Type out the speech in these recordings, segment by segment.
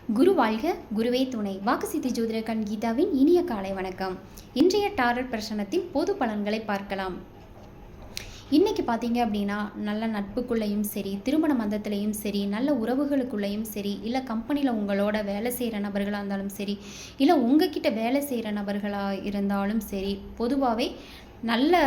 குரு வாழ்க, குருவே துணை. வாக்குசித்தி ஜோதிடர் கண் கீதாவின் இனிய காலை வணக்கம். இன்றைய டாரட் பிரசனத்தின் பொது பலன்களை பார்க்கலாம். இன்றைக்கி பார்த்தீங்க அப்படின்னா, நல்ல நட்புக்குள்ளேயும் சரி, திருமண மந்தத்துலேயும் சரி, நல்ல உறவுகளுக்குள்ளேயும் சரி, இல்லை கம்பெனியில் உங்களோட வேலை செய்கிற நபர்களாக இருந்தாலும் சரி, இல்லை உங்ககிட்ட வேலை செய்கிற நபர்களாக இருந்தாலும் சரி, பொதுவாகவே நல்ல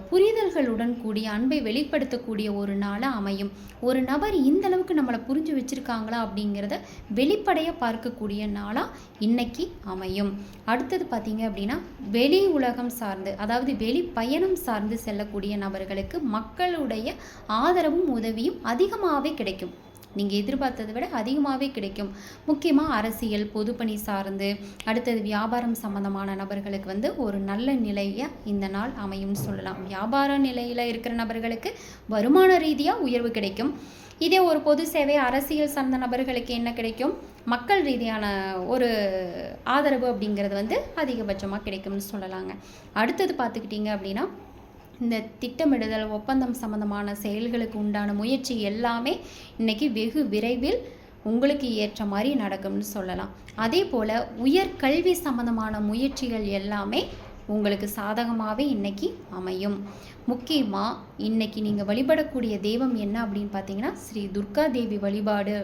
புரிதல்களுடன் கூடிய அன்பை வெளிப்படுத்தக்கூடிய ஒரு நாளாக அமையும். ஒரு நபர் இந்த அளவுக்கு நம்மளை புரிஞ்சு வச்சுருக்காங்களா அப்படிங்கிறத வெளிப்படையாக பார்க்கக்கூடிய நாளாக இன்னைக்கு அமையும். அடுத்தது பார்த்தீங்க அப்படின்னா, வெளி உலகம் சார்ந்து, அதாவது வெளி பயணம் சார்ந்து செல்லக்கூடிய நபர்களுக்கு மக்களுடைய ஆதரவும் உதவியும் அதிகமாகவே கிடைக்கும். நீங்கள் எதிர்பார்த்ததை விட அதிகமாகவே கிடைக்கும். முக்கியமாக அரசியல், பொதுப்பணி சார்ந்து, அடுத்தது வியாபாரம் சம்மந்தமான நபர்களுக்கு ஒரு நல்ல நிலையை இந்த நாள் அமையும்னு சொல்லலாம். வியாபார நிலையில் இருக்கிற நபர்களுக்கு வருமான ரீதியாக உயர்வு கிடைக்கும். இதே ஒரு பொது சேவை, அரசியல் சார்ந்த நபர்களுக்கு என்ன கிடைக்கும்? மக்கள் ரீதியான ஒரு ஆதரவு அப்படிங்கிறது அதிகபட்சமாக கிடைக்கும்னு சொல்லலாங்க. அடுத்தது பார்த்துக்கிட்டிங்க அப்படின்னா, இந்த திட்டமிடுதல், ஒப்பந்தம் சம்மந்தமான செயல்களுக்கு உண்டான முயற்சி எல்லாமே இன்றைக்கி வெகு விரைவில் உங்களுக்கு ஏற்ற மாதிரி நடக்கும்னு சொல்லலாம். அதே போல் உயர்கல்வி சம்மந்தமான முயற்சிகள் எல்லாமே உங்களுக்கு சாதகமாகவே இன்றைக்கி அமையும். முக்கியமாக இன்றைக்கி நீங்கள் வழிபடக்கூடிய தெய்வம் என்ன அப்படின்னு பார்த்தீங்கன்னா, ஸ்ரீ துர்கா தேவி வழிபாடு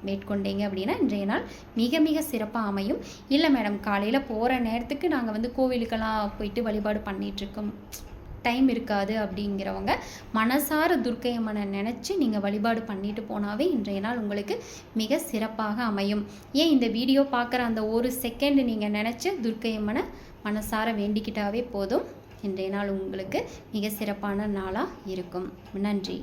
மேற்கொண்டீங்க அப்படின்னா இன்றைய நாள் மிக மிக சிறப்பாக அமையும். இல்லை மேடம், காலையில் போகிற நேரத்துக்கு நாங்கள் கோவிலுக்கெல்லாம் போயிட்டு வழிபாடு பண்ணிகிட்ருக்கோம், டைம் இருக்காது அப்படிங்கிறவங்க மனசார துர்க்கையம்மனை நினச்சி நீங்கள் வழிபாடு பண்ணிட்டு போனாவே இன்றைய நாள் உங்களுக்கு மிக சிறப்பாக அமையும். ஏன் இந்த வீடியோ பார்க்குற அந்த ஒரு செகண்ட் நீங்கள் நினச்சி துர்க்கையம்மனை மனசார வேண்டிக்கிட்டாவே போதும், இன்றைய நாள் உங்களுக்கு மிக சிறப்பான நாளாக இருக்கும். நன்றி.